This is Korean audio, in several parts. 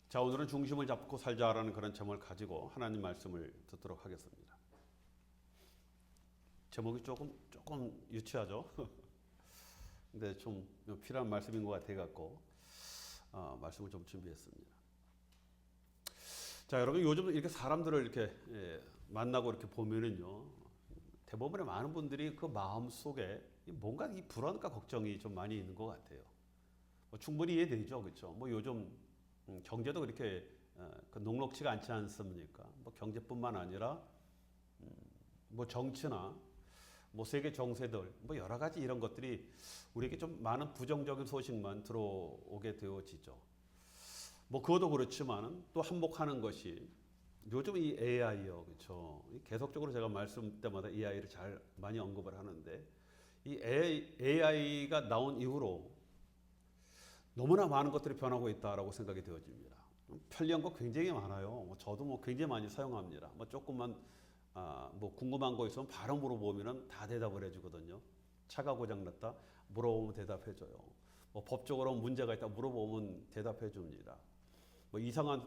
자, 오늘은 중심을 잡고 살자라는 그런 제목을 가지고 하나님 말씀을 듣도록 하겠습니다. 제목이 조금 유치하죠. 근데 좀 필요한 말씀인 것 같아 갖고 말씀을 좀 준비했습니다. 자, 여러분 요즘 이렇게 사람들을 이렇게 만나고 이렇게 보면은요, 대부분의 많은 분들이 그 마음 속에 뭔가 이 불안과 걱정이 좀 많이 있는 것 같아요. 뭐 충분히 이해되죠, 그렇죠? 뭐 요즘 경제도 그렇게 그 녹록지가 않지 않습니까? 뭐 경제뿐만 아니라 뭐 정치나 뭐 세계 정세들 뭐 여러 가지 이런 것들이 우리에게 좀 많은 부정적인 소식만 들어오게 되어지죠. 뭐 그것도 그렇지만은 또 한몫하는 것이 요즘 이 AI요, 그렇죠? 계속적으로 제가 말씀 때마다 AI를 잘 많이 언급을 하는데 이 AI가 나온 이후로 너무나 많은 것들이 변하고 있다라고 생각이 되어집니다. 편리한 거 굉장히 많아요. 저도 뭐 굉장히 많이 사용합니다. 뭐 조금만 뭐 궁금한 거 있으면 바로 물어보면은 다 대답을 해주거든요. 차가 고장났다 물어보면 대답해줘요. 뭐 법적으로 문제가 있다 물어보면 대답해줍니다. 뭐 이상한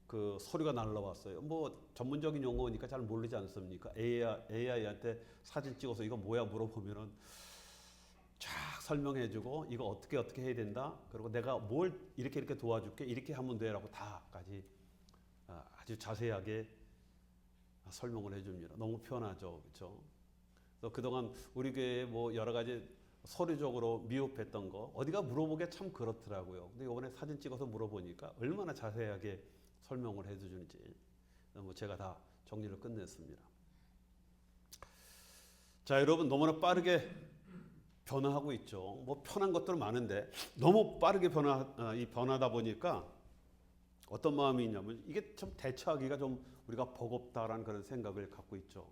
그 소리가 날라왔어요. 뭐 전문적인 용어니까 잘 모르지 않습니까? AI한테 사진 찍어서 이거 뭐야 물어보면은 쫙 설명해주고 이거 어떻게 해야 된다. 그리고 내가 뭘 이렇게 도와줄게. 이렇게 하면 돼라고 다까지 아주 자세하게 설명을 해줍니다. 너무 편하죠, 그렇죠? 그래서 그동안 우리 교회 뭐 여러 가지 서류적으로 미흡했던 거 어디가 물어보기 참 그렇더라고요. 근데 이번에 사진 찍어서 물어보니까 얼마나 자세하게 설명을 해주는지 뭐 제가 다 정리를 끝냈습니다. 자, 여러분 너무나 빠르게 변화하고 있죠. 뭐 편한 것들 많은데 너무 빠르게 변하다 보니까 어떤 마음이 있냐면 이게 좀 대처하기가 좀 우리가 버겁다라는 그런 생각을 갖고 있죠.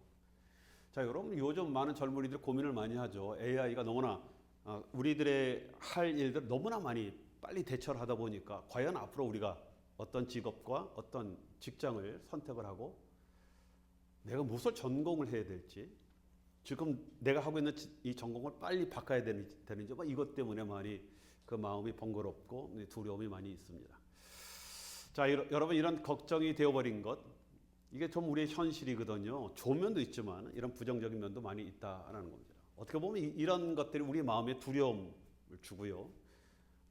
자, 여러분 요즘 많은 젊은이들 고민을 많이 하죠. AI가 너무나 우리들의 할 일들 너무나 많이 빨리 대처를 하다 보니까 과연 앞으로 우리가 어떤 직업과 어떤 직장을 선택을 하고 내가 무엇을 전공을 해야 될지 지금 내가 하고 있는 이 전공을 빨리 바꿔야 되는지 뭐 이것 때문에 많이 그 마음이 번거롭고 두려움이 많이 있습니다. 자, 여러분 이런 걱정이 되어버린 것 이게 좀 우리의 현실이거든요. 좋은 면도 있지만 이런 부정적인 면도 많이 있다라는 겁니다. 어떻게 보면 이런 것들이 우리 마음에 두려움을 주고요.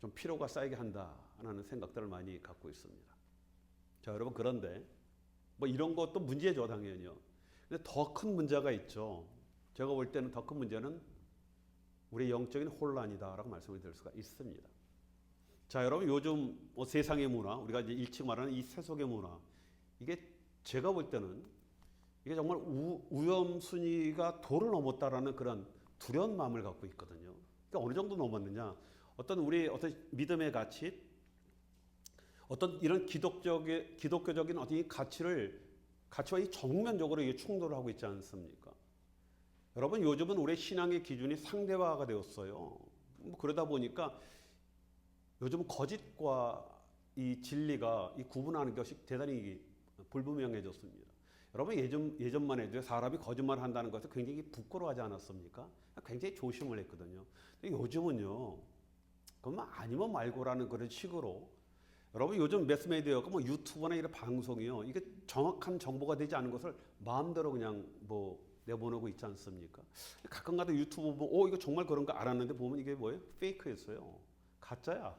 좀 피로가 쌓이게 한다라는 생각들을 많이 갖고 있습니다. 자, 여러분 그런데 뭐 이런 것도 문제죠, 당연히요. 근데 더 큰 문제가 있죠. 제가 볼 때는 더 큰 문제는 우리의 영적인 혼란이다라고 말씀을 드릴 수가 있습니다. 자, 여러분 요즘 뭐 세상의 문화, 우리가 이제 일찍 말하는 이 세속의 문화, 이게 제가 볼 때는 이게 정말 위험 순위가 도를 넘었다라는 그런 두려운 마음을 갖고 있거든요. 그러니까 어느 정도 넘었느냐? 어떤 우리 어떤 믿음의 가치, 어떤 이런 기독교적인 어떤 이 가치와 이 정면적으로 이게 충돌을 하고 있지 않습니까? 여러분 요즘은 우리의 신앙의 기준이 상대화가 되었어요. 뭐 그러다 보니까 요즘 거짓과 이 진리가 이 구분하는 것이 대단히 불분명해졌습니다. 여러분 예전만 해도 사람이 거짓말을 한다는 것을 굉장히 부끄러워하지 않았습니까? 굉장히 조심을 했거든요. 근데 요즘은요, 그만 아니면 말고라는 그런 식으로 여러분 요즘 매스미디어가 뭐 유튜브나 이런 방송이요, 이게 정확한 정보가 되지 않은 것을 마음대로 그냥 뭐 내보내고 있지 않습니까? 가끔가다 유튜브 보면 이거 정말 그런 거 알았는데 보면 이게 뭐예요? 페이크였어요. 가짜야.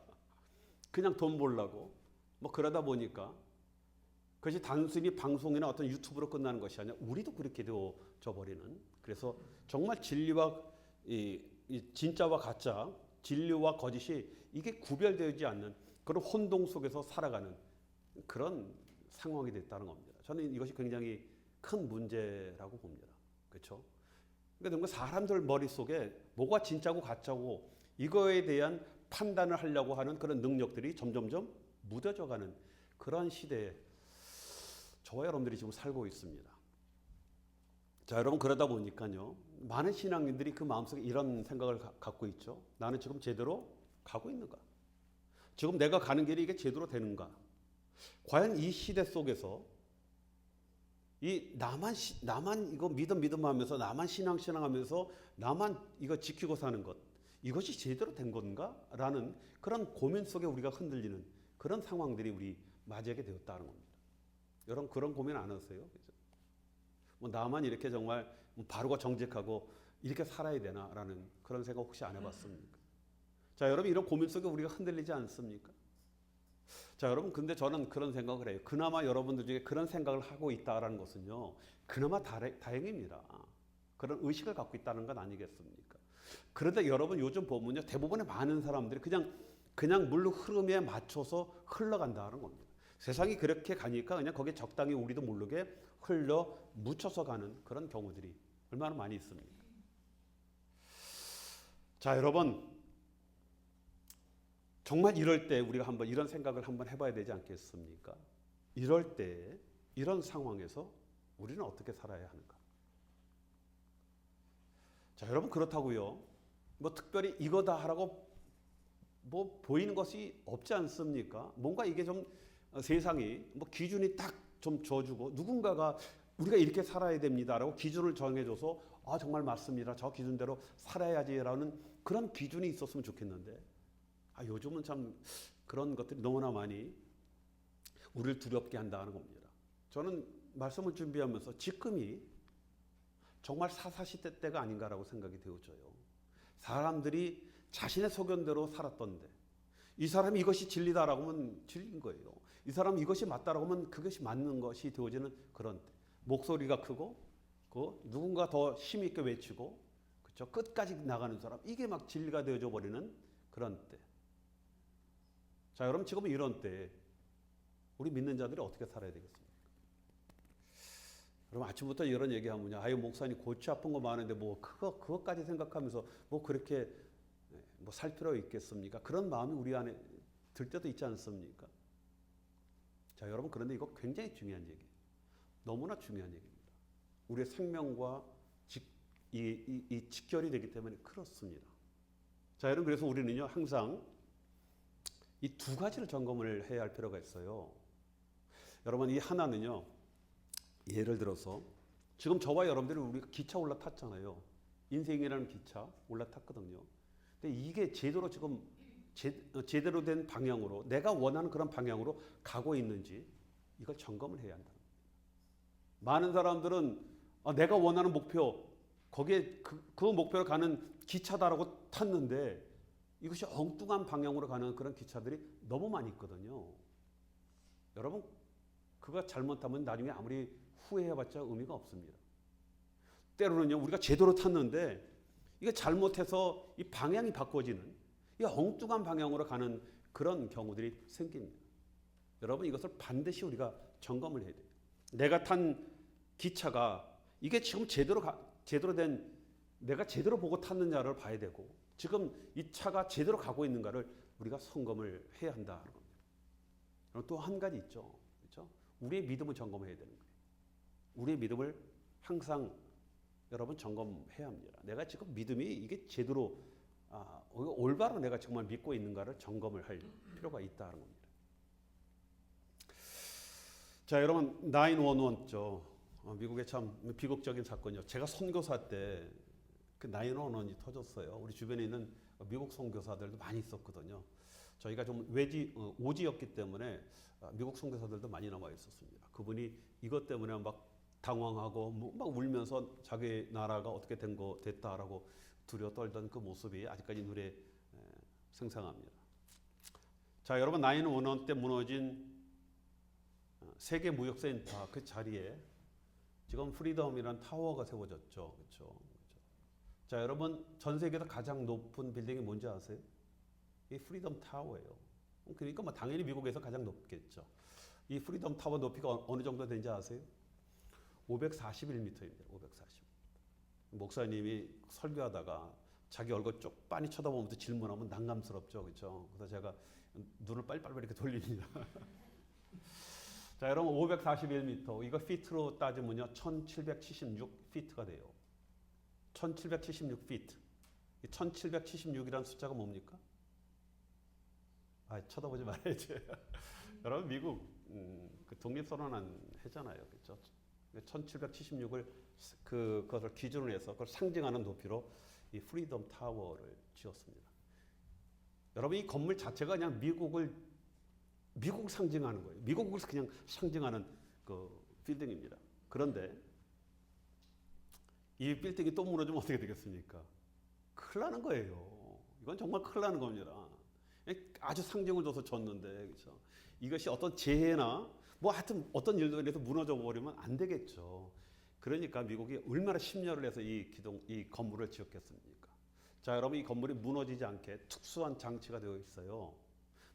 그냥 돈 벌려고. 뭐 그러다 보니까 그것이 단순히 방송이나 어떤 유튜브로 끝나는 것이 아니라 우리도 그렇게 되어져 버리는. 그래서 정말 진리와 이 진짜와 가짜, 진리와 거짓이 이게 구별되지 않는 그런 혼동 속에서 살아가는 그런 상황이 됐다는 겁니다. 저는 이것이 굉장히 큰 문제라고 봅니다. 그렇죠? 그러니까 사람들 머릿속에 뭐가 진짜고 가짜고 이거에 대한 판단을 하려고 하는 그런 능력들이 점점점 무뎌져가는 그런 시대에 저와 여러분들이 지금 살고 있습니다. 자, 여러분 그러다 보니까요, 많은 신앙인들이 그 마음속에 이런 생각을 갖고 있죠. 나는 지금 제대로 가고 있는가? 지금 내가 가는 길이 이게 제대로 되는가? 과연 이 시대 속에서 나만 이거 믿음하면서 나만 신앙하면서 나만 이거 지키고 사는 것 이것이 제대로 된 건가? 라는 그런 고민 속에 우리가 흔들리는 그런 상황들이 우리 맞이하게 되었다는 겁니다. 여러분 그런 고민 안 하세요? 그죠? 뭐 나만 이렇게 정말 바르고 정직하고 이렇게 살아야 되나라는 그런 생각 혹시 안 해봤습니까? 자, 여러분 이런 고민 속에 우리가 흔들리지 않습니까? 자, 여러분 근데 저는 그런 생각을 해요. 그나마 여러분들 중에 그런 생각을 하고 있다라는 것은요, 그나마 다행입니다. 그런 의식을 갖고 있다는 건 아니겠습니까? 그런데 여러분 요즘 보면요, 대부분의 많은 사람들이 그냥 물 흐름에 맞춰서 흘러간다는 겁니다. 세상이 그렇게 가니까 그냥 거기에 적당히 우리도 모르게 흘러 묻혀서 가는 그런 경우들이 얼마나 많이 있습니까? 자, 여러분 정말 이럴 때 우리가 한번 이런 생각을 한번 해봐야 되지 않겠습니까? 이럴 때 이런 상황에서 우리는 어떻게 살아야 하는가? 자, 여러분 그렇다고요. 뭐 특별히 이거다 하라고 뭐 보이는 것이 없지 않습니까? 뭔가 이게 좀 세상이 뭐 기준이 딱 좀 줘주고 누군가가 우리가 이렇게 살아야 됩니다라고 기준을 정해줘서 아 정말 맞습니다. 저 기준대로 살아야지라는 그런 기준이 있었으면 좋겠는데 요즘은 참 그런 것들이 너무나 많이 우리를 두렵게 한다는 겁니다. 저는 말씀을 준비하면서 지금이 정말 사사시대 때가 아닌가라고 생각이 되어져요. 사람들이 자신의 소견대로 살았던데 이 사람이 이것이 진리다라고 하면 진리인 거예요. 이 사람이 이것이 맞다라고 하면 그것이 맞는 것이 되어지는 그런 때. 목소리가 크고 누군가 더 힘있게 외치고 그렇죠? 끝까지 나가는 사람 이게 막 진리가 되어져 버리는 그런 때. 자, 여러분 지금 이런 때 우리 믿는 자들이 어떻게 살아야 되겠습니까? 여러분 아침부터 이런 얘기하면요. 아유 목사님 골치 아픈 거 많은데 뭐 그것까지 생각하면서 뭐 그렇게 뭐 살 필요 있겠습니까? 그런 마음이 우리 안에 들 때도 있지 않습니까? 자, 여러분 그런데 이거 굉장히 중요한 얘기예요. 너무나 중요한 얘기입니다. 우리의 생명과 이 직결이 되기 때문에 그렇습니다. 자, 여러분 그래서 우리는요 항상 이 두 가지를 점검을 해야 할 필요가 있어요. 여러분 이 하나는요. 예를 들어서 지금 저와 여러분들이 우리가 기차 올라탔잖아요. 인생이라는 기차 올라탔거든요. 근데 이게 제대로 지금 제대로 된 방향으로 내가 원하는 그런 방향으로 가고 있는지 이걸 점검을 해야 한다. 많은 사람들은 내가 원하는 목표 거기에 그 목표로 가는 기차다라고 탔는데 이것이 엉뚱한 방향으로 가는 그런 기차들이 너무 많이 있거든요. 여러분 그거 잘못하면 나중에 아무리 후회해봤자 의미가 없습니다. 때로는요 우리가 제대로 탔는데 이게 잘못해서 이 방향이 바꿔지는 이 엉뚱한 방향으로 가는 그런 경우들이 생깁니다. 여러분 이것을 반드시 우리가 점검을 해야 돼요. 내가 탄 기차가 이게 지금 제대로 된 내가 제대로 보고 탔느냐를 봐야 되고 지금 이 차가 제대로 가고 있는가를 우리가 점검을 해야 한다는 겁니다. 또 한 가지 있죠. 그렇죠? 우리의 믿음을 점검해야 되는 거예요. 우리의 믿음을 항상 여러분 점검해야 합니다. 내가 지금 믿음이 이게 제대로 올바로 내가 정말 믿고 있는가를 점검을 할 필요가 있다는 겁니다. 자, 여러분 911죠. 미국의 참 비극적인 사건이요. 제가 선교사 때 그 911이 터졌어요. 우리 주변에 있는 미국 선교사들도 많이 있었거든요. 저희가 좀 오지였기 때문에 미국 선교사들도 많이 남아 있었습니다. 그분이 이것 때문에 막 당황하고 막 울면서 자기 나라가 어떻게 됐다라고 두려워 떨던 그 모습이 아직까지 눈에 생생합니다. 자, 여러분 911 때 무너진 세계 무역센터 그 자리에 지금 프리덤이라는 타워가 세워졌죠. 그렇죠? 자, 여러분 전 세계에서 가장 높은 빌딩이 뭔지 아세요? 이 프리덤 타워예요. 그러니까 뭐 당연히 미국에서 가장 높겠죠. 이 프리덤 타워 높이가 어느 정도 되는지 아세요? 541m입니다. 540. 목사님이 설교하다가 자기 얼굴 쪽 빤히 쳐다보면서 질문하면 난감스럽죠. 그렇죠? 그래서 제가 눈을 빨리빨리 이렇게 돌립니다. 자, 여러분 541m 이거 피트로 따지면요 1776피트가 돼요. 1776피트. 1776이라는 숫자가 뭡니까? 쳐다보지 말아야지. 여러분 미국 그 독립선언한 해잖아요. 그렇죠? 1776을 그것을 기준으로 해서 그걸 상징하는 높이로 이 프리덤 타워를 지었습니다. 여러분 이 건물 자체가 그냥 미국을 미국 상징하는 거예요. 미국을 그냥 상징하는 그 빌딩입니다. 그런데 이 빌딩이 또 무너지면 어떻게 되겠습니까? 큰일 나는 거예요. 이건 정말 큰일 나는 겁니다. 아주 상징을 줘서 줬는데, 그렇죠? 이것이 어떤 재해나 뭐 하여튼 어떤 일로 인해서 무너져 버리면 안 되겠죠. 그러니까 미국이 얼마나 심려를 해서 이 건물을 지었겠습니까? 자, 여러분, 이 건물이 무너지지 않게 특수한 장치가 되어 있어요.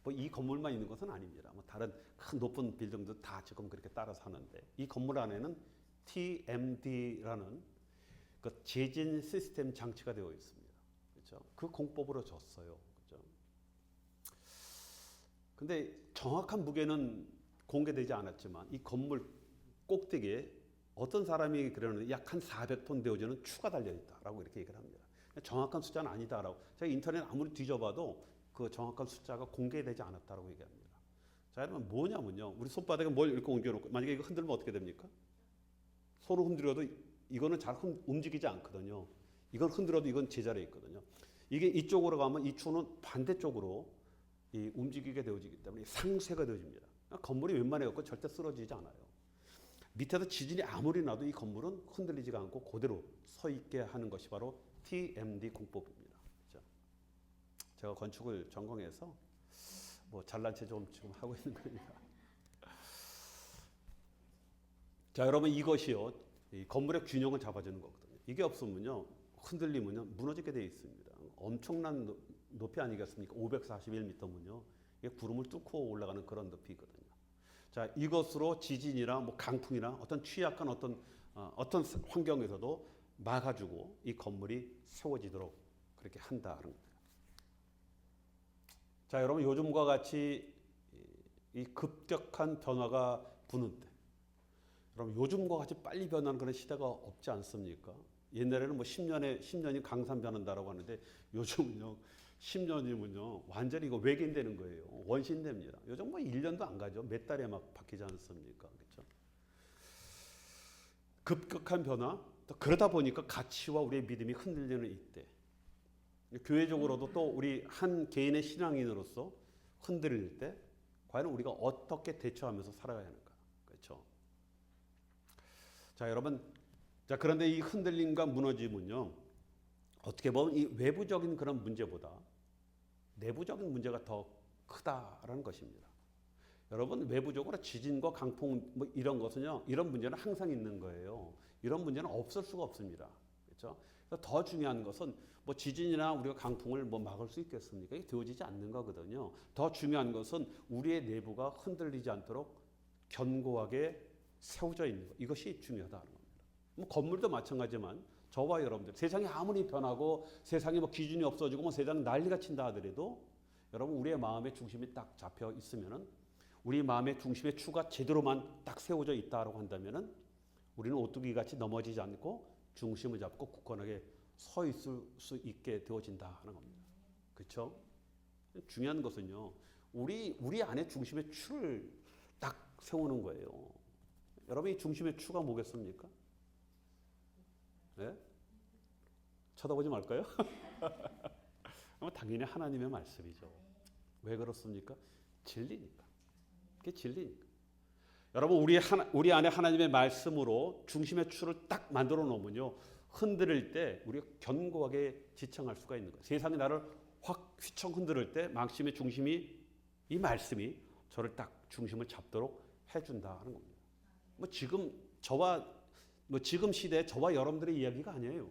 뭐 이 건물만 있는 것은 아닙니다. 뭐 다른 큰 높은 빌딩도 다 지금 그렇게 따라서 하는데, 이 건물 안에는 TMD라는 그 제진 시스템 장치가 되어 있습니다. 그렇죠? 그 공법으로 줬어요. 그렇죠? 근데 정확한 무게는 공개되지 않았지만 이 건물 꼭대기에 어떤 사람이 그러는 약 한 400톤 되어지는 추가 달려 있다라고 이렇게 얘기를 합니다. 정확한 숫자는 아니다라고. 제가 인터넷 아무리 뒤져봐도 그 정확한 숫자가 공개되지 않았다라고 얘기합니다. 자, 여러분 뭐냐면요. 우리 손바닥에 뭘 이렇게 옮겨놓고 만약에 이거 흔들면 어떻게 됩니까? 손을 흔들어도 이거는 잘 움직이지 않거든요. 이건 흔들어도 이건 제자리에 있거든요. 이게 이쪽으로 가면 이 추는 반대쪽으로 움직이게 되어지기 때문에 상쇄가 되어집니다. 건물이 웬만해 갖고 절대 쓰러지지 않아요. 밑에서 지진이 아무리 나도 이 건물은 흔들리지가 않고 그대로 서 있게 하는 것이 바로 TMD 공법입니다. 그렇죠? 제가 건축을 전공해서 뭐 잘난 체 좀 지금 하고 있는 겁니다. 자, 여러분 이것이요. 이 건물의 균형을 잡아주는 거거든요. 이게 없으면요. 흔들리면요. 무너지게 되어 있습니다. 엄청난 높이 아니겠습니까? 541m면요. 이게 구름을 뚫고 올라가는 그런 높이거든요. 자, 이것으로 지진이나 뭐 강풍이나 어떤 취약한 어떤 환경에서도 막아주고 이 건물이 세워지도록 그렇게 한다는 겁니다. 자, 여러분 요즘과 같이 이 급격한 변화가 부는데, 여러분 요즘과 같이 빨리 변하는 그런 시대가 없지 않습니까? 옛날에는 뭐 10년이 강산 변한다라고 하는데 요즘은요 10년이면요 완전히 이거 외계인되는 거예요. 원신됩니다. 요즘 뭐 1년도 안 가죠. 몇 달에 막 바뀌지 않습니까? 그렇죠? 급격한 변화, 또 그러다 보니까 가치와 우리의 믿음이 흔들리는 이때, 교회적으로도 또 우리 한 개인의 신앙인으로서 흔들릴 때 과연 우리가 어떻게 대처하면서 살아가야 하는가? 그렇죠? 자, 여러분, 자, 그런데 이 흔들림과 무너짐은요, 어떻게 보면 이 외부적인 그런 문제보다 내부적인 문제가 더 크다라는 것입니다. 여러분, 외부적으로 지진과 강풍 뭐 이런 것은요, 이런 문제는 항상 있는 거예요. 이런 문제는 없을 수가 없습니다. 그렇죠? 더 중요한 것은 뭐 지진이나 우리가 강풍을 뭐 막을 수 있겠습니까? 이게 되어지지 않는 거거든요. 더 중요한 것은 우리의 내부가 흔들리지 않도록 견고하게 세워져 있는 것. 이것이 중요하다는 겁니다. 뭐 건물도 마찬가지지만 저와 여러분들 세상이 아무리 변하고 세상에 뭐 기준이 없어지고 뭐 세상 난리가 친다 하더라도 여러분 우리의 마음의 중심이 딱 잡혀 있으면은 우리 마음의 중심의 추가 제대로만 딱 세워져 있다라고 한다면은 우리는 오뚜기 같이 넘어지지 않고 중심을 잡고 굳건하게 서 있을 수 있게 되어진다 하는 겁니다. 그렇죠? 중요한 것은요. 우리 안에 중심의 추를 딱 세우는 거예요. 여러분 이 중심의 추가 뭐겠습니까? 네? 쳐다보지 말까요? 당연히 하나님의 말씀이죠. 왜 그렇습니까? 진리니까. 그게 진리니까. 여러분 우리 안에 하나님의 말씀으로 중심의 추를 딱 만들어 놓으면요. 흔들릴 때 우리가 견고하게 지청할 수가 있는 거예요. 세상이 나를 확 휘청 흔들릴 때 망심의 중심이 이 말씀이 저를 딱 중심을 잡도록 해준다 하는 겁니다. 뭐 지금 시대에 저와 여러분들의 이야기가 아니에요.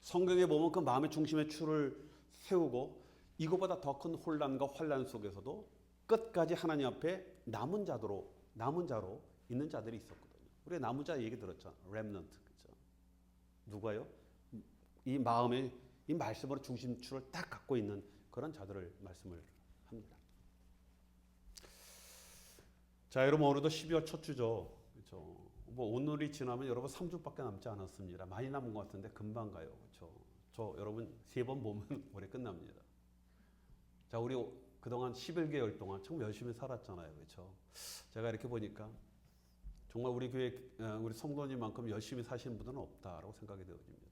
성경에 보면 그 마음의 중심의 추를 세우고 이거보다 더 큰 혼란과 환란 속에서도 끝까지 하나님 앞에 남은 자로 있는 자들이 있었거든요. 우리 남은 자 얘기 들었죠. 렘넌트. 그렇죠? 누가요? 이 마음의 이 말씀으로 중심추를 딱 갖고 있는 그런 자들을 말씀을 합니다. 자, 여러분 오늘도 12월 첫 주죠. 그렇죠? 뭐 오늘이 지나면 여러분 3주밖에 남지 않았습니다. 많이 남은 것 같은데 금방 가요. 그렇죠? 저 여러분 3번 보면 올해 끝납니다. 자, 우리 그동안 11개월 동안 참 열심히 살았잖아요. 그렇죠? 제가 이렇게 보니까 정말 우리 교회 우리 성도님만큼 열심히 사시는 분은 없다라고 생각이 되어집니다.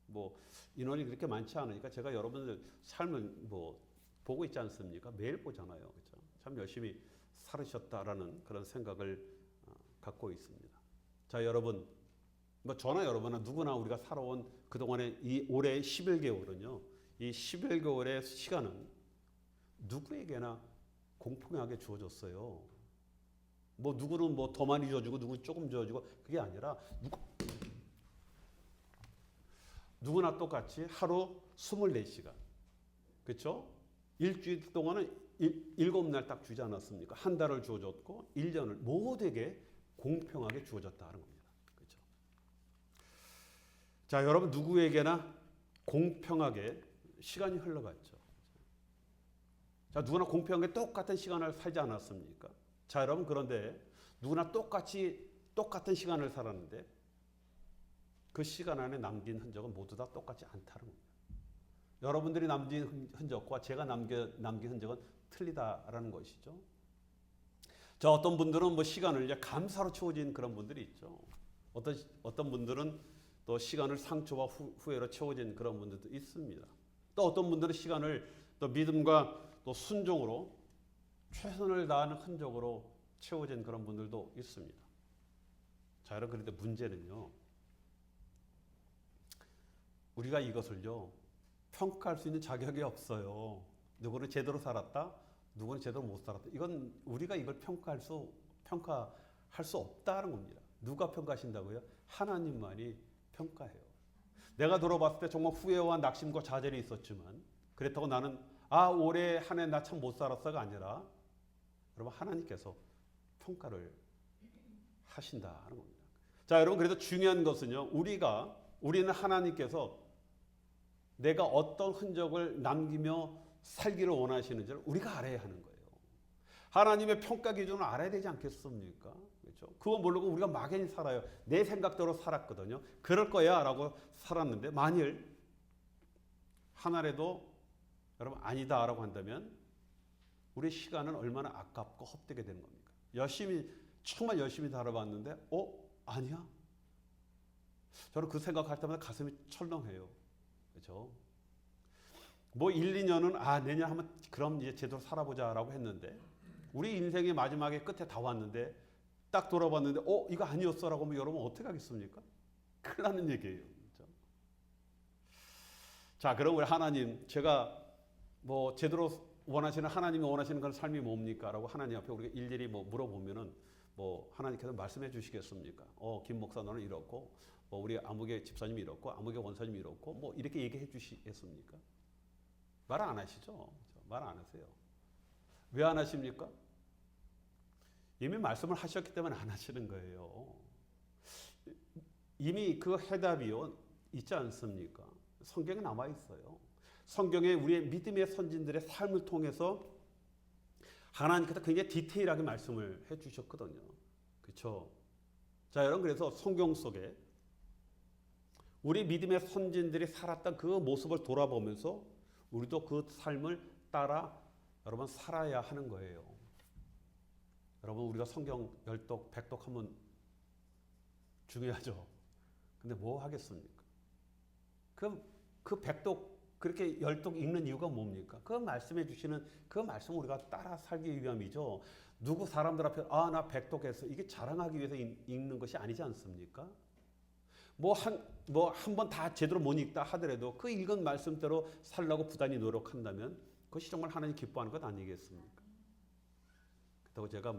뭐 인원이 그렇게 많지 않으니까 제가 여러분들 삶을 뭐 보고 있지 않습니까? 매일 보잖아요. 그렇죠? 참 열심히 살으셨다라는 그런 생각을 갖고 있습니다. 자, 여러분, 뭐 저나 여러분나 누구나 우리가 살아온 그동안의 이 올해 11개월은요. 이 11개월의 시간은 누구에게나 공평하게 주어졌어요. 뭐 누구는 뭐 더 많이 주어지고 누구는 조금 주어지고 그게 아니라 누구나 똑같이 하루 24시간. 그렇죠? 일주일 동안은 7날 딱 주지 않았습니까? 한 달을 주어졌고 1년을 모두에게 공평하게 주어졌다는 겁니다. 그렇죠? 자, 여러분 누구에게나 공평하게 시간이 흘러갔죠. 자, 누구나 공평하게 똑같은 시간을 살지 않았습니까? 자, 여러분 그런데 누구나 똑같은 시간을 살았는데 그 시간 안에 남긴 흔적은 모두 다 똑같지 않다는 겁니다. 여러분들이 남긴 흔적과 제가 남긴 흔적은 틀리다라는 것이죠. 자, 어떤 분들은 뭐 시간을 이제 감사로 채워진 그런 분들이 있죠. 어떤 분들은 또 시간을 상처와 후회로 채워진 그런 분들도 있습니다. 또 어떤 분들은 시간을 또 믿음과 또 순종으로 최선을 다하는 흔적으로 채워진 그런 분들도 있습니다. 자, 여러분 그런데 문제는요. 우리가 이것을요. 평가할 수 있는 자격이 없어요. 누구는 제대로 살았다, 누구는 제대로 못 살았다. 이건 우리가 이걸 평가할 수 없다는 겁니다. 누가 평가하신다고요? 하나님만이 평가해요. 내가 돌아봤을 때 정말 후회와 낙심과 좌절이 있었지만 그렇다고 나는 올해 한 해 나 참 못 살았어가 아니라 여러분 하나님께서 평가를 하신다는 겁니다. 자, 여러분 그래서 중요한 것은요. 우리는 하나님께서 내가 어떤 흔적을 남기며 살기를 원하시는지를 우리가 알아야 하는 거예요. 하나님의 평가 기준을 알아야 되지 않겠습니까? 그렇죠? 그거 모르고 우리가 막연히 살아요. 내 생각대로 살았거든요. 그럴 거야 라고 살았는데 만일 하나라도 여러분 아니다라고 한다면 우리 시간은 얼마나 아깝고 헛되게 되는 겁니까? 정말 열심히 살아봤는데 아니야? 저는 그 생각할 때마다 가슴이 철렁해요. 그렇죠? 뭐 1, 2년은 내년 한번 그럼 이제 제대로 살아보자라고 했는데 우리 인생의 마지막에 끝에 다 왔는데 딱 돌아봤는데 이거 아니었어라고 하면 여러분 어떻게 하겠습니까? 큰일 나는 얘기예요. 그렇죠? 자, 그럼 우리 하나님 제가 뭐 제대로 원하시는 하나님이 원하시는 그런 삶이 뭡니까? 라고 하나님 앞에 우리가 일일이 뭐 물어보면은 뭐 하나님께서 말씀해 주시겠습니까? 김 목사 너는 이렇고 우리 아무개 집사님이 이렇고 아무개 원사님이 이렇고 뭐 이렇게 얘기해 주시겠습니까? 말 안 하시죠? 말 안 하세요. 왜 안 하십니까? 이미 말씀을 하셨기 때문에 안 하시는 거예요. 이미 그 해답이요 있지 않습니까? 성경에 남아 있어요. 성경에 우리의 믿음의 선진들의 삶을 통해서 하나님께서 굉장히 디테일하게 말씀을 해주셨거든요. 그렇죠? 자, 여러분 그래서 성경 속에 우리 믿음의 선진들이 살았던 그 모습을 돌아보면서 우리도 그 삶을 따라 여러분 살아야 하는 거예요. 여러분 우리가 성경 10독, 100독 하면 중요하죠. 근데 뭐 하겠습니까? 그 100독 그렇게 10독 읽는 이유가 뭡니까? 그 말씀해 주시는 그 말씀 우리가 따라 살기 위함이죠. 누구 사람들 앞에 나 100독 했어. 이게 자랑하기 위해서 읽는 것이 아니지 않습니까? 한 번 다 제대로 못 읽다 하더라도 그 읽은 말씀대로 살라고 부단히 노력한다면 그것이 정말 하나님 기뻐하는 것 아니겠습니까? 그렇다고 제가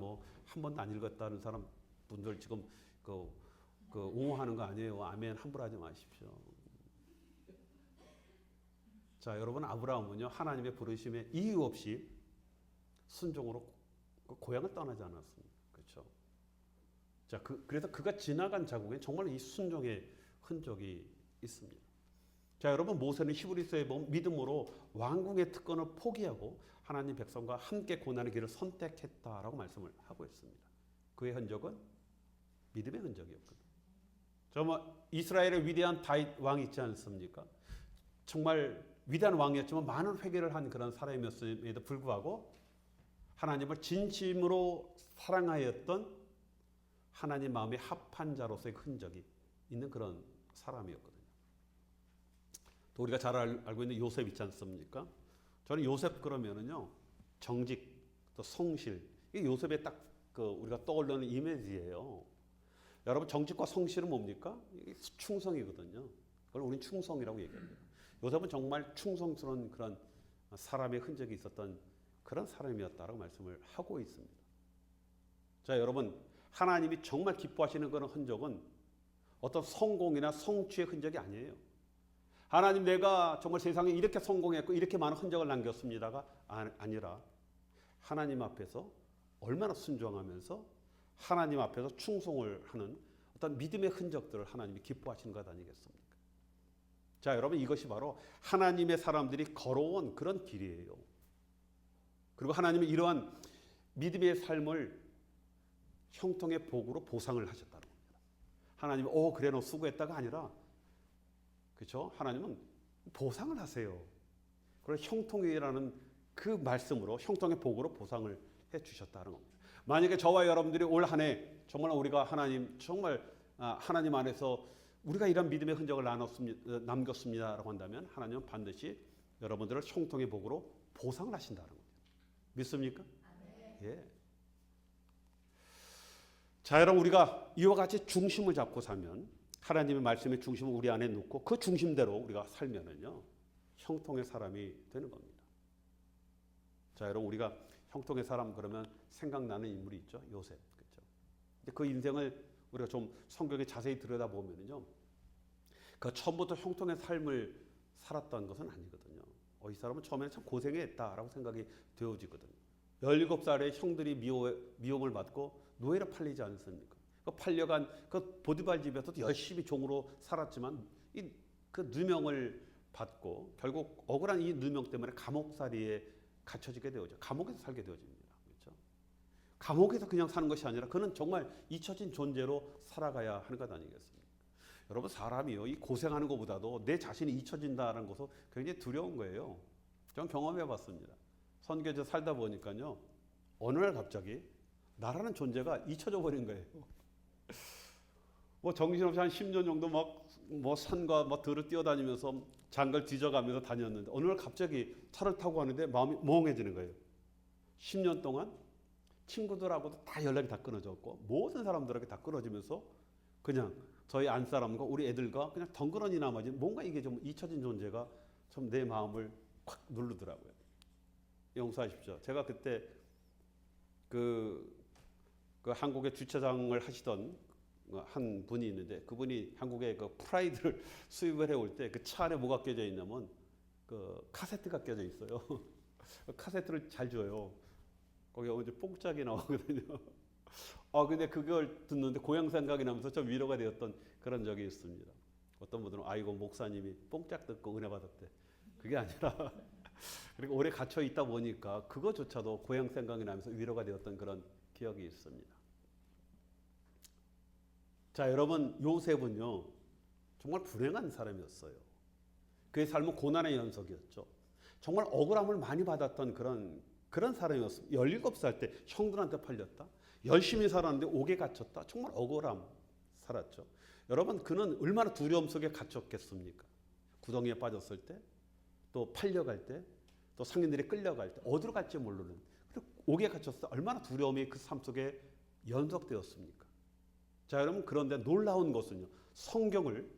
한 번도 안 읽었다는 사람 분들 지금 옹호하는 거 아니에요. 아멘 함부로 하지 마십시오. 자, 여러분 아브라함은요 하나님의 부르심에 이유 없이 순종으로 고향을 떠나지 않았습니다. 그렇죠? 자, 그래서 그가 지나간 자국에 정말 이 순종의 흔적이 있습니다. 자, 여러분 모세는 히브리서에 보면 믿음으로 왕궁의 특권을 포기하고 하나님 백성과 함께 고난의 길을 선택했다라고 말씀을 하고 있습니다. 그의 흔적은 믿음의 흔적이었거든요. 정말 이스라엘의 위대한 다윗 왕이 있지 않습니까? 정말 위대한 왕이었지만 많은 회개를 한 그런 사람이었음에도 불구하고 하나님을 진심으로 사랑하였던 하나님 마음에 합한 자로서의 흔적이 있는 그런 사람이었거든요. 또 우리가 잘 알고 있는 요셉 있지 않습니까? 저는 요셉 그러면은요 정직, 또 성실. 이게 요셉의 딱 그 우리가 떠올리는 이미지예요. 여러분 정직과 성실은 뭡니까? 이게 충성이거든요. 그걸 우리는 충성이라고 얘기합니다. 요셉은 정말 충성스러운 그런 사람의 흔적이 있었던 그런 사람이었다라고 말씀을 하고 있습니다. 자, 여러분 하나님이 정말 기뻐하시는 그런 흔적은 어떤 성공이나 성취의 흔적이 아니에요. 하나님 내가 정말 세상에 이렇게 성공했고 이렇게 많은 흔적을 남겼습니다가 아니라 하나님 앞에서 얼마나 순종하면서 하나님 앞에서 충성을 하는 어떤 믿음의 흔적들을 하나님이 기뻐하시는 것 아니겠습니까? 자, 여러분 이것이 바로 하나님의 사람들이 걸어온 그런 길이에요. 그리고 하나님이 이러한 믿음의 삶을 형통의 복으로 보상을 하셨다는 겁니다. 하나님이 그래 너 수고했다가 아니라 그렇죠? 하나님은 보상을 하세요. 그래서 형통이라는 그 말씀으로 형통의 복으로 보상을 해 주셨다는 겁니다. 만약에 저와 여러분들이 올 한 해 정말 우리가 하나님 정말 하나님 안에서 우리가 이런 믿음의 흔적을 남겼습니다라고 한다면 하나님은 반드시 여러분들을 형통의 복으로 보상을 하신다는 겁니다. 믿습니까? 예. 자, 여러분 우리가 이와 같이 중심을 잡고 살면 하나님의 말씀의 중심을 우리 안에 놓고 그 중심대로 우리가 살면은요 형통의 사람이 되는 겁니다. 자, 여러분 우리가 형통의 사람 그러면 생각나는 인물이 있죠. 요셉. 그렇죠? 근데 그 인생을 우리가 좀 성경에 자세히 들여다보면요. 그 처음부터 형통의 삶을 살았던 것은 아니거든요. 이 사람은 처음에는 참 고생했다라고 생각이 되어지거든요. 17살에 형들이 미움을 받고 노예로 팔리지 않습니까? 그 팔려간 그 보디발 집에서도 열심히 종으로 살았지만 그 누명을 받고 결국 억울한 이 누명 때문에 감옥살이에 갇혀지게 되어져. 감옥에서 살게 되어집니다. 그렇죠? 감옥에서 그냥 사는 것이 아니라 그는 정말 잊혀진 존재로 살아가야 하는 것 아니겠습니까? 여러분 사람이요 이 고생하는 것보다도 내 자신이 잊혀진다는 것은 굉장히 두려운 거예요. 저는 경험해봤습니다. 선교지에 살다 보니까요 어느 날 갑자기 나라는 존재가 잊혀져 버린 거예요. 뭐 정신없이 한 10년 정도 뭐 산과 들을 뛰어다니면서 장걸 뒤져가면서 다녔는데 어느 날 갑자기 차를 타고 가는데 마음이 멍해지는 거예요. 10년 동안 친구들하고도 다 연락이 다 끊어졌고 모든 사람들에게 다 끊어지면서 그냥 저희 안사람과 우리 애들과 그냥 덩그러니 남아지 뭔가 이게 좀 잊혀진 존재가 좀 내 마음을 콱 누르더라고요. 용서하십시오. 제가 그때 그 한국의 주차장을 하시던 한 분이 있는데 그분이 한국에 그 프라이드를 수입을 해올 때 그 차 안에 뭐가 껴져 있냐면 그 카세트가 껴져 있어요. 카세트를 잘 줘요. 거기 이제 뽕짝이 나오거든요. 근데 그걸 듣는데 고향 생각이 나면서 좀 위로가 되었던 그런 적이 있습니다. 어떤 분들은 아이고 목사님이 뽕짝 듣고 은혜 받았대. 그게 아니라 그리고 오래 갇혀 있다 보니까 그거조차도 고향 생각이 나면서 위로가 되었던 그런 기억이 있습니다. 자, 여러분 요셉은요 정말 불행한 사람이었어요. 그의 삶은 고난의 연속이었죠. 정말 억울함을 많이 받았던 그런 사람이었어요. 17살 때 형들한테 팔렸다. 열심히 살았는데 옥에 갇혔다. 정말 억울함 살았죠. 여러분 그는 얼마나 두려움 속에 갇혔겠습니까? 구덩이에 빠졌을 때, 또 팔려갈 때, 또 상인들이 끌려갈 때, 어디로 갈지 모르는 그리고 옥에 갇혔을 때 얼마나 두려움이 그 삶 속에 연속되었습니까? 자, 여러분 그런데 놀라운 것은요. 성경을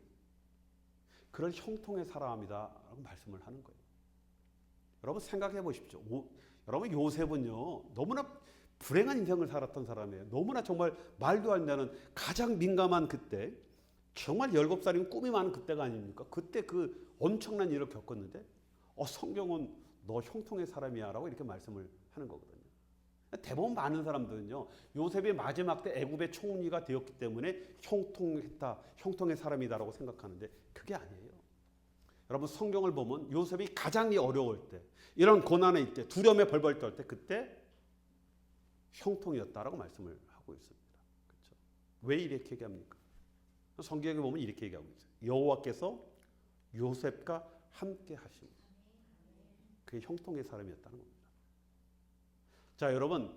그런 형통의 사람이다라고 말씀을 하는 거예요. 여러분 생각해 보십시오. 여러분 요셉은요. 너무나 불행한 인생을 살았던 사람이에요. 너무나 정말 말도 안 되는 가장 민감한 그때 정말 17살이면 꿈이 많은 그때가 아닙니까? 그때 그 엄청난 일을 겪었는데 성경은 너 형통의 사람이야 라고 이렇게 말씀을 하는 거거든요. 대부분 많은 사람들은요. 요셉이 마지막 때 애굽의 총리가 되었기 때문에 형통의 사람이다라고 생각하는데 그게 아니에요. 여러분 성경을 보면 요셉이 가장 어려울 때 이런 고난에 있을 때 두려움에 벌벌 떨 때 그때 형통이었다라고 말씀을 하고 있습니다. 그렇죠? 왜 이렇게 얘기합니까? 성경에 보면 이렇게 얘기하고 있어요. 여호와께서 요셉과 함께 하시고 그게 형통의 사람이었다는 겁니다. 자, 여러분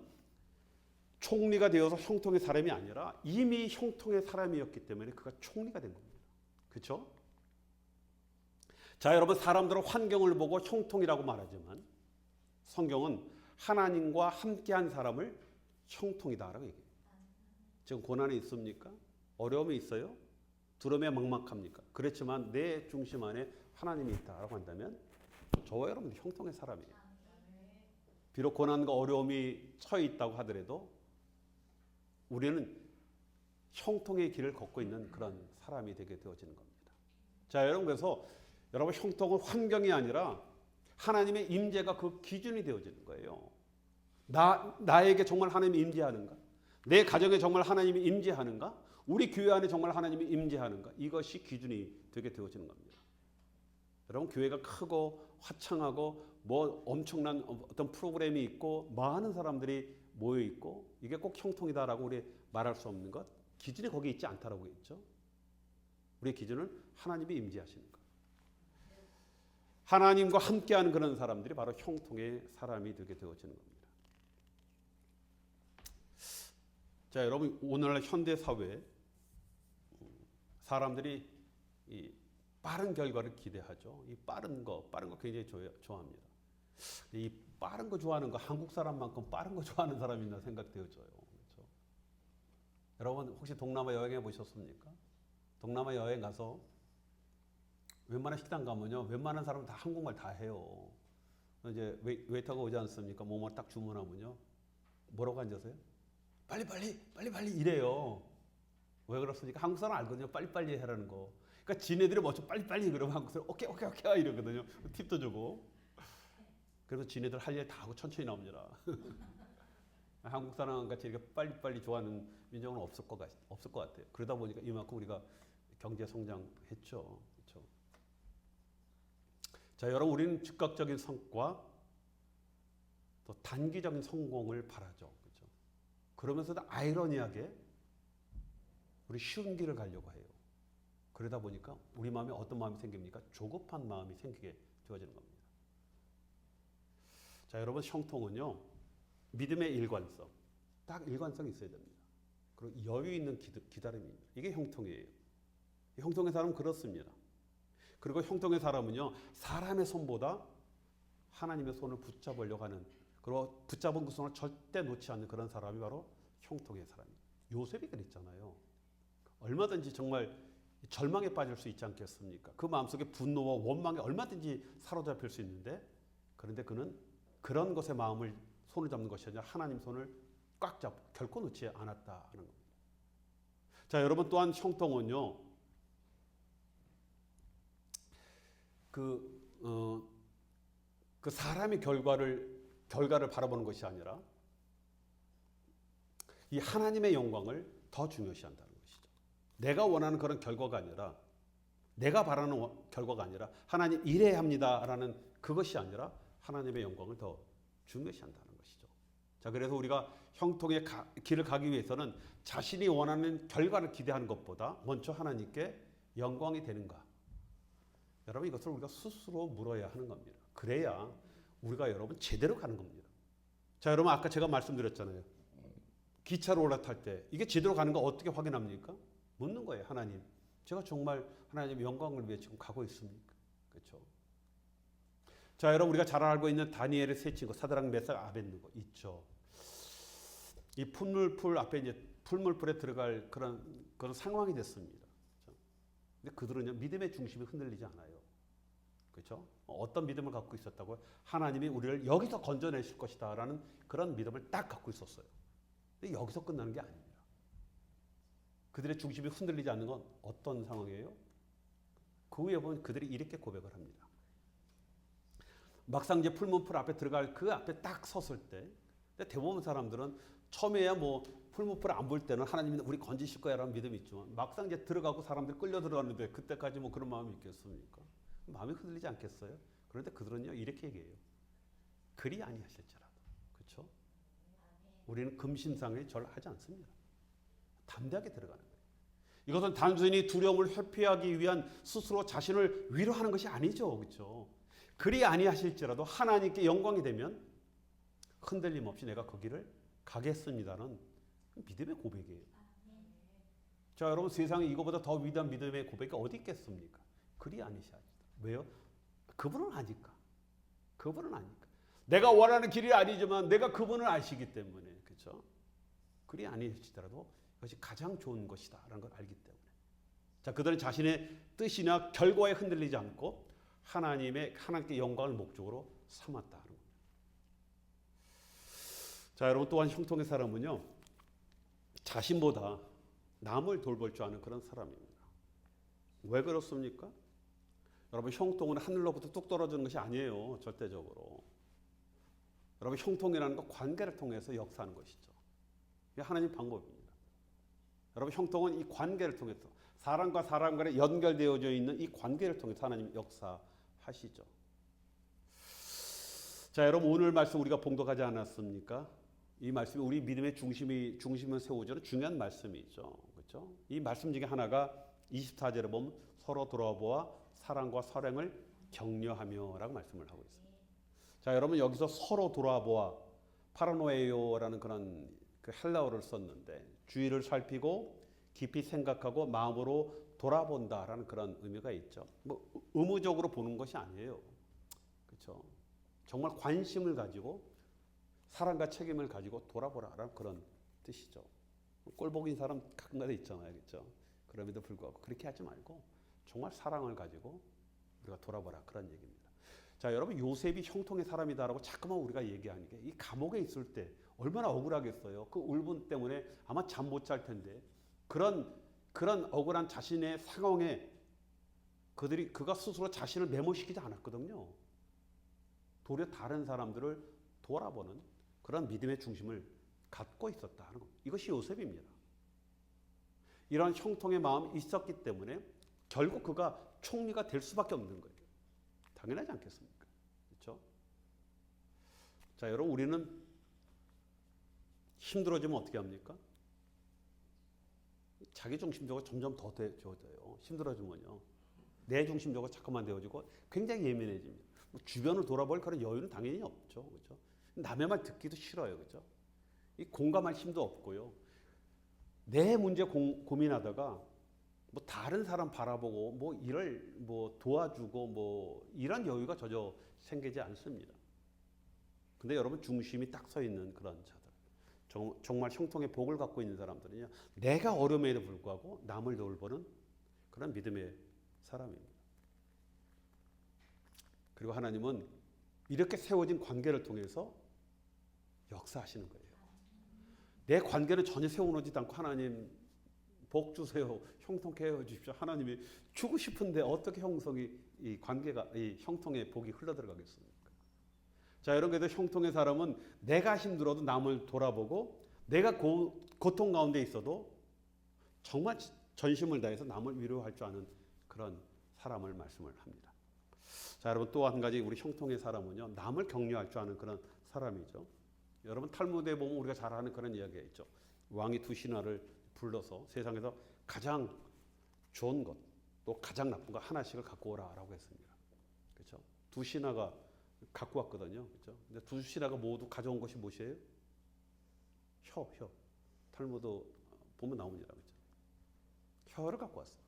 총리가 되어서 형통의 사람이 아니라 이미 형통의 사람이었기 때문에 그가 총리가 된 겁니다. 그렇죠? 자, 여러분 사람들은 환경을 보고 형통이라고 말하지만 성경은 하나님과 함께한 사람을 형통이다라고 얘기해요. 지금 고난이 있습니까? 어려움이 있어요? 두려움에 막막합니까? 그렇지만 내 중심 안에 하나님이 있다라고 한다면 저와 여러분 형통의 사람이에요. 비록 고난과 어려움이 처해 있다고 하더라도 우리는 형통의 길을 걷고 있는 그런 사람이 되게 되어지는 겁니다. 자, 여러분, 그래서 여러분 형통은 환경이 아니라 하나님의 임재가 그 기준이 되어지는 거예요. 나에게 정말 하나님이 임재하는가? 내 가정에 정말 하나님이 임재하는가? 우리 교회 안에 정말 하나님이 임재하는가? 이것이 기준이 되게 되어지는 겁니다. 여러분, 교회가 크고 화창하고 뭐 엄청난 어떤 프로그램이 있고 많은 사람들이 모여 있고 이게 꼭 형통이다라고 우리 말할 수 없는 것, 기준이 거기 있지 않다라고 했죠. 우리의 기준은 하나님이 임재하시는 것. 하나님과 함께하는 그런 사람들이 바로 형통의 사람이 되게 되어지는 겁니다. 자, 여러분, 오늘날 현대 사회에 사람들이 이 빠른 결과를 기대하죠. 이 빠른 거 굉장히 좋아합니다. 이 빠른 거 좋아하는 거 한국 사람만큼 빠른 거 좋아하는 사람이 있나 생각되어져요. 그렇죠? 여러분 혹시 동남아 여행해 보셨습니까? 동남아 여행 가서 웬만한 식당 가면요, 웬만한 사람은 다 한국말 다 해요. 이제 웨이터가 오지 않습니까? 뭐뭐 딱 주문하면요, 뭐라고 앉으세요? 빨리 이래요. 왜 그렇습니까? 한국 사람 알거든요. 빨리 해라는 거. 그러니까 지네들이 먼저 빨리 그러면 한국 사람 오케이 이러거든요. 팁도 주고. 그래서 지네들 할 일 다 하고 천천히 나옵니다. 한국 사람 같이 이렇게 빨리 좋아하는 민족은 없을 것 같아요. 그러다 보니까 이만큼 우리가 경제 성장했죠. 그렇죠? 자, 여러분, 우리는 즉각적인 성과, 또 단기적인 성공을 바라죠. 그렇죠? 그러면서도 아이러니하게 우리 쉬운 길을 가려고 해요. 그러다 보니까 우리 마음에 어떤 마음이 생깁니까? 조급한 마음이 생기게 되어지는 겁니다. 자, 여러분, 형통은요, 믿음의 일관성, 딱 일관성이 있어야 됩니다. 그리고 여유 있는 기다림입니다. 이게 형통이에요. 형통의 사람은 그렇습니다. 그리고 형통의 사람은요, 사람의 손보다 하나님의 손을 붙잡으려고 하는, 그리고 붙잡은 그 손을 절대 놓지 않는 그런 사람이 바로 형통의 사람이에요. 요셉이 그랬잖아요. 얼마든지 정말 절망에 빠질 수 있지 않겠습니까? 그 마음속에 분노와 원망에 얼마든지 사로잡힐 수 있는데, 그런데 그는 그런 것에 마음을 손을 잡는 것이 아니라 하나님 손을 꽉 잡고 결코 놓지 않았다는 겁니다. 자, 여러분, 또한 형통은요, 그 사람의 결과를 바라보는 것이 아니라 이 하나님의 영광을 더 중요시한다는 것이죠. 내가 원하는 그런 결과가 아니라, 내가 바라는 결과가 아니라 하나님 이래야 합니다라는 그것이 아니라 하나님의 영광을 더 중요시한다는 것이죠. 자, 그래서 우리가 형통의 길을 가기 위해서는 자신이 원하는 결과를 기대하는 것보다 먼저 하나님께 영광이 되는가. 여러분, 이것을 우리가 스스로 물어야 하는 겁니다. 그래야 우리가 여러분 제대로 가는 겁니다. 자, 여러분, 아까 제가 말씀드렸잖아요. 기차로 올라탈 때 이게 제대로 가는 거 어떻게 확인합니까? 묻는 거예요. 하나님, 제가 정말 하나님의 영광을 위해 지금 가고 있습니까? 그렇죠? 자, 여러분, 우리가 잘 알고 있는 다니엘의 세 친구 사드락, 메삭, 아벳느고 있죠. 이 풀물풀 앞에 이제 풀물풀에 들어갈 그런 상황이 됐습니다. 그렇죠? 근데 그들은요, 믿음의 중심이 흔들리지 않아요. 그렇죠? 어떤 믿음을 갖고 있었다고요? 하나님이 우리를 여기서 건져내실 것이다라는 그런 믿음을 딱 갖고 있었어요. 근데 여기서 끝나는 게 아닙니다. 그들의 중심이 흔들리지 않는 건 어떤 상황이에요? 그 후에 보면 그들이 이렇게 고백을 합니다. 막상 이제 풀문풀 앞에 들어갈 그 앞에 딱 섰을 때, 대부분 사람들은 처음에야 뭐 풀문풀 안 볼 때는 하나님이 우리 건지실 거야라는 믿음이 있지만, 막상 이제 들어가고 사람들 끌려 들어가는데 그때까지 뭐 그런 마음이 있겠습니까? 마음이 흔들리지 않겠어요? 그런데 그들은요, 이렇게 얘기해요. 그리 아니하실지라도. 그렇죠? 우리는 금심상에 절하지 않습니다. 담대하게 들어가는 거예요. 이것은 단순히 두려움을 회피하기 위한 스스로 자신을 위로하는 것이 아니죠. 그렇죠? 그리 아니하실지라도 하나님께 영광이 되면 흔들림 없이 내가 거기를 가겠습니다는 믿음의 고백이에요. 자, 여러분, 세상에 이거보다 더 위대한 믿음의 고백이 어디 있겠습니까? 그리 아니시하시다. 왜요? 그분은 아니까. 내가 원하는 길이 아니지만 내가 그분을 아시기 때문에, 그렇죠? 그리 아니시더라도 이것이 가장 좋은 것이다라는 걸 알기 때문에. 자, 그들은 자신의 뜻이나 결과에 흔들리지 않고 하나님께 영광을 목적으로 삼았다 하는 겁니다. 자, 여러분, 또한 형통의 사람은요, 자신보다 남을 돌볼 줄 아는 그런 사람입니다. 왜 그렇습니까? 여러분, 형통은 하늘로부터 뚝 떨어지는 것이 아니에요. 절대적으로. 여러분, 형통이라는 건 관계를 통해서 역사하는 것이죠. 이게 하나님 방법입니다. 여러분, 형통은 이 관계를 통해서 사람과 사람 간에 연결되어져 있는 이 관계를 통해서 하나님 역사하시죠. 자, 여러분, 오늘 말씀 우리가 봉독하지 않았습니까? 이 말씀이 우리 믿음의 중심을 세워주는 중요한 말씀이죠. 그렇죠? 이 말씀 중에 하나가 24절에 보면 서로 돌아보아 사랑과 선행을 격려하며라고 말씀을 하고 있습니다. 자, 여러분, 여기서 서로 돌아보아 파라노에요라는 그런 그 헬라어를 썼는데 주위를 살피고 깊이 생각하고 마음으로 돌아본다라는 그런 의미가 있죠. 뭐 의무적으로 보는 것이 아니에요. 그렇죠? 정말 관심을 가지고 사랑과 책임을 가지고 돌아보라라는 그런 뜻이죠. 꼴보기인 사람 가끔가다 있잖아요. 그렇죠? 그럼에도 불구하고 그렇게 하지 말고 정말 사랑을 가지고 우리가 돌아보라, 그런 얘기입니다. 자, 여러분, 요셉이 형통의 사람이다라고 자꾸만 우리가 얘기하는 게 이 감옥에 있을 때 얼마나 억울하겠어요. 그 울분 때문에 아마 잠 못 잘 텐데 그런 억울한 자신의 상황에 그가 스스로 자신을 매몰시키지 않았거든요. 도리어 다른 사람들을 돌아보는 그런 믿음의 중심을 갖고 있었다 하는 것. 이것이 요셉입니다. 이런 형통의 마음이 있었기 때문에 결국 그가 총리가 될 수밖에 없는 거예요. 당연하지 않겠습니까? 그렇죠? 자, 여러분, 우리는 힘들어지면 어떻게 합니까? 자기 중심적으로 점점 더 되어져요. 힘들어지면요. 내 중심적으로 자꾸만 되어지고 굉장히 예민해집니다. 뭐 주변을 돌아볼 그런 여유는 당연히 없죠. 그렇죠? 남의 말 듣기도 싫어요. 그렇죠? 이 공감할 힘도 없고요. 내 문제 고민하다가 뭐 다른 사람 바라보고 뭐 일을 뭐 도와주고 뭐 이런 여유가 전혀 생기지 않습니다. 근데 여러분, 중심이 딱 서 있는 그런 자들, 정말 형통의 복을 갖고 있는 사람들은요, 내가 어려움에도 불구하고 남을 돌보는 그런 믿음의 사람입니다. 그리고 하나님은 이렇게 세워진 관계를 통해서 역사하시는 거예요. 내 관계를 전혀 세워놓지도 않고 하나님 복 주세요, 형통케 해주십시오. 하나님이 주고 싶은데 어떻게 이 관계가, 이 형통의 복이 흘러들어가겠습니까? 자, 여러분, 그래도 형통의 사람은 내가 힘들어도 남을 돌아보고 내가 고통 가운데 있어도 정말 전심을 다해서 남을 위로할 줄 아는 그런 사람을 말씀을 합니다. 자, 여러분, 또 한 가지 우리 형통의 사람은요, 남을 격려할 줄 아는 그런 사람이죠. 여러분, 탈무드에 보면 우리가 잘 아는 그런 이야기가 있죠. 왕이 두 신하를 불러서 세상에서 가장 좋은 것, 또 가장 나쁜 것 하나씩을 갖고 오라라고 했습니다. 그렇죠? 두 신하가 갖고 왔거든요. 그렇죠? 근데 두 신하가 모두 가져온 것이 무엇이에요? 혀. 탈무드 보면 나옵니다. 그렇죠? 혀를 갖고 왔어요.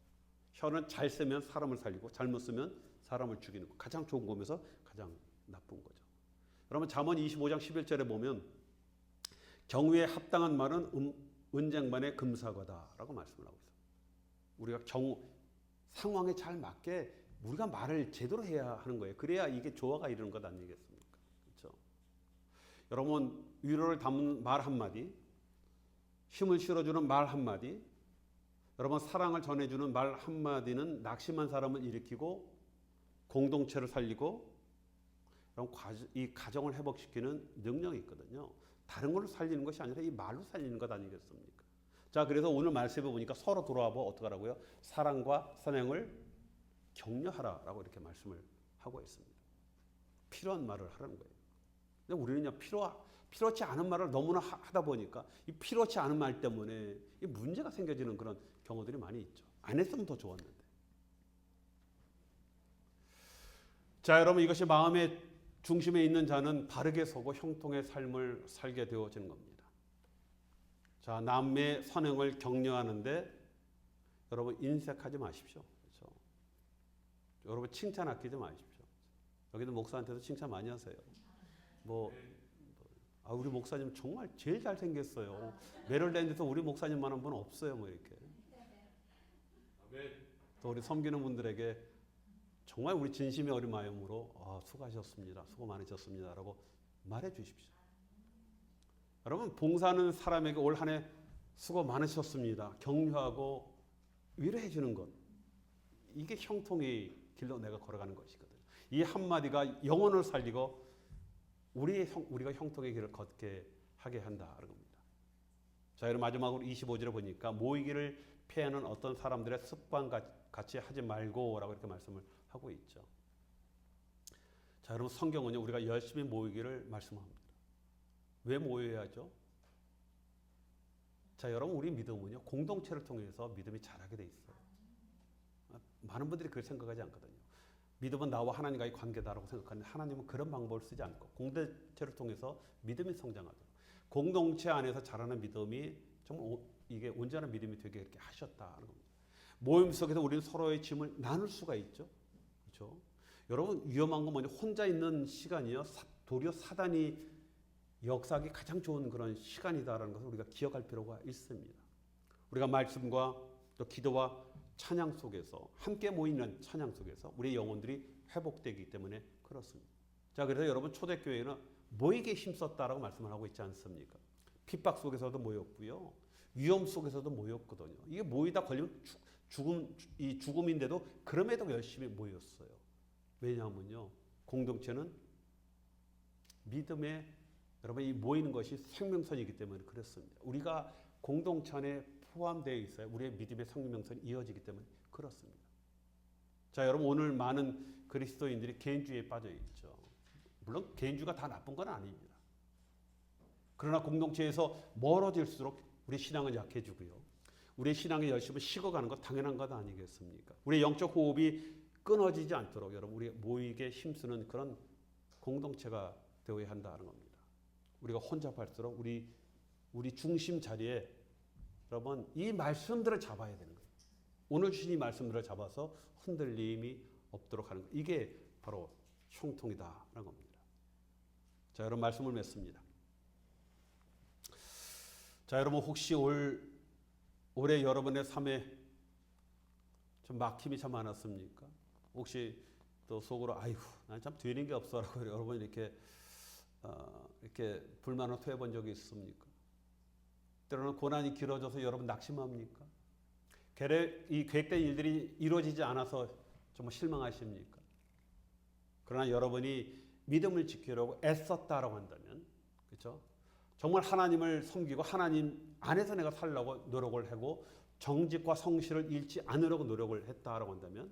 혀는 잘 쓰면 사람을 살리고 잘못 쓰면 사람을 죽이는 거. 가장 좋은 거면서 가장 나쁜 거죠. 여러분, 잠언 25장 11절에 보면 경우에 합당한 말은 은쟁반의 금사과다라고 말씀을 하고 있어요. 우리가 상황에 잘 맞게 우리가 말을 제대로 해야 하는 거예요. 그래야 이게 조화가 이루는 것 아니겠습니까? 그렇죠? 여러분, 위로를 담은 말 한마디, 힘을 실어주는 말 한마디, 여러분, 사랑을 전해주는 말 한마디는 낙심한 사람을 일으키고 공동체를 살리고 이 가정을 회복시키는 능력이 있거든요. 다른 걸로 살리는 것이 아니라 이 말로 살리는 것 아니겠습니까? 자, 그래서 오늘 말씀해 보니까 서로 돌아와 어떻게 하라고요? 사랑과 선행을 격려하라라고 이렇게 말씀을 하고 있습니다. 필요한 말을 하라는 거예요. 근데 우리는요, 필요치 않은 말을 너무나 하다 보니까 이 필요치 않은 말 때문에 이 문제가 생겨지는 그런 경우들이 많이 있죠. 안 했으면 더 좋았는데. 자, 여러분, 이것이 마음의 중심에 있는 자는 바르게 서고 형통의 삶을 살게 되어지는 겁니다. 자, 남의 선행을 격려하는데 여러분, 인색하지 마십시오. 그렇죠? 여러분, 칭찬 아끼지 마십시오. 여기도 목사한테도 칭찬 많이 하세요. 뭐 우리 목사님 정말 제일 잘생겼어요. 메릴랜드에서 우리 목사님만한 분은 없어요. 뭐 이렇게. 또 우리 섬기는 분들에게 정말 우리 진심이 어린 마음으로 수고하셨습니다. 수고 많으셨습니다. 라고 말해 주십시오. 여러분, 봉사하는 사람에게 올 한 해 수고 많으셨습니다. 격려하고 위로해 주는 것. 이게 형통의 길로 내가 걸어가는 것이거든요. 이 한마디가 영혼을 살리고 우리가 형통의 길을 걷게 하게 한다는 겁니다. 자, 여러분 마지막으로 25절에 보니까 모이기를 피하는 어떤 사람들의 습관 같이 하지 말고라고 이렇게 말씀을 하고 있죠. 자, 여러분 성경은요 우리가 열심히 모이기를 말씀합니다. 왜 모여야 하죠? 자, 여러분 우리 믿음은요 공동체를 통해서 믿음이 자라게 돼 있어요. 많은 분들이 그렇게 생각하지 않거든요. 믿음은 나와 하나님과의 관계다라고 생각하는데 하나님은 그런 방법을 쓰지 않고 공동체를 통해서 믿음이 성장하도록 공동체 안에서 자라는 믿음이 정말 이게 온전한 믿음이 되게 이렇게 하셨다는 겁니다. 모임 속에서 우리는 서로의 짐을 나눌 수가 있죠. 그렇죠? 여러분 위험한 건 뭐냐? 혼자 있는 시간이요. 도리어 사단이 역사하기 가장 좋은 그런 시간이다라는 것을 우리가 기억할 필요가 있습니다. 우리가 말씀과 또 기도와 찬양 속에서 함께 모이는 찬양 속에서 우리의 영혼들이 회복되기 때문에 그렇습니다. 자, 그래서 여러분 초대교회는 모이게 힘썼다라고 말씀을 하고 있지 않습니까? 핍박 속에서도 모였고요. 위험 속에서도 모였거든요. 이게 모이다 걸리면 죽음인데도 그럼에도 열심히 모였어요. 왜냐하면요. 공동체는 믿음의 여러분 이 모이는 것이 생명선이기 때문에 그렇습니다. 우리가 공동체 안에 포함되어 있어요. 우리의 믿음의 생명선이 이어지기 때문에 그렇습니다. 자, 여러분 오늘 많은 그리스도인들이 개인주의에 빠져 있죠. 물론 개인주의가 다 나쁜 건 아닙니다. 그러나 공동체에서 멀어질수록 우리 신앙은 약해지고요. 우리의 신앙의 열심은 식어가는 것 당연한 것 아니겠습니까? 우리의 영적 호흡이 끊어지지 않도록 여러분 우리 모이게 힘쓰는 그런 공동체가 되어야 한다는 겁니다. 우리가 혼잡할수록 우리 중심 자리에 여러분 이 말씀들을 잡아야 되는 거예요. 오늘 주신 이 말씀들을 잡아서 흔들림이 없도록 하는 것. 이게 바로 형통이다라는 겁니다. 자, 여러분 말씀을 맺습니다. 자, 여러분 혹시 올해 여러분의 삶에 좀 막힘이 참 많았습니까? 혹시 또 속으로 난 참 되는 게 없어라고 여러분 이렇게 불만을 토해 본 적이 있습니까? 때로는 고난이 길어져서 여러분 낙심합니까? 이 계획된 일들이 이루어지지 않아서 정말 실망하십니까? 그러나 여러분이 믿음을 지키려고 애썼다라고 한다면, 그렇죠? 정말 하나님을 섬기고 하나님 안에서 내가 살려고 노력을 하고 정직과 성실을 잃지 않으려고 노력을 했다라고 한다면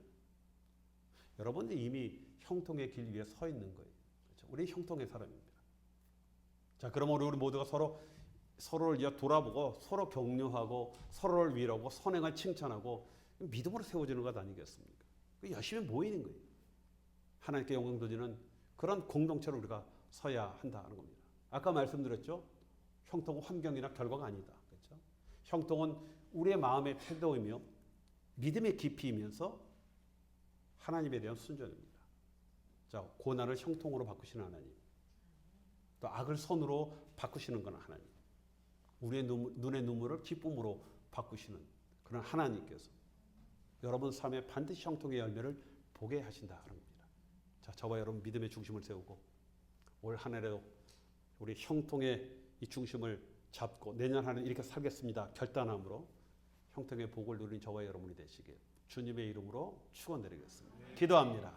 여러분은 이미 형통의 길 위에 서 있는 거예요. 그렇죠? 우리 형통의 사람입니다. 자, 그러면 우리 모두가 서로를 돌아보고 서로 격려하고 서로를 위로하고 선행을 칭찬하고 믿음으로 세워지는 것 아니겠습니까? 열심히 모이는 거예요. 하나님께 영광 돌리는 그런 공동체로 우리가 서야 한다는 겁니다. 아까 말씀드렸죠? 형통은 환경이나 결과가 아니다. 그렇죠? 형통은 우리의 마음의 태도이며 믿음의 깊이이면서 하나님에 대한 순종입니다. 자, 고난을 형통으로 바꾸시는 하나님, 또 악을 선으로 바꾸시는 건 하나님, 우리의 눈의 눈물을 기쁨으로 바꾸시는 그런 하나님께서 여러분 삶에 반드시 형통의 열매를 보게 하신다는 겁니다. 자, 저와 여러분 믿음의 중심을 세우고 올 한 해도 우리 형통의 이 중심을 잡고 내년 한 해 이렇게 살겠습니다. 결단함으로 형통의 복을 누린 저와 여러분이 되시길 주님의 이름으로 축원드리겠습니다. 기도합니다.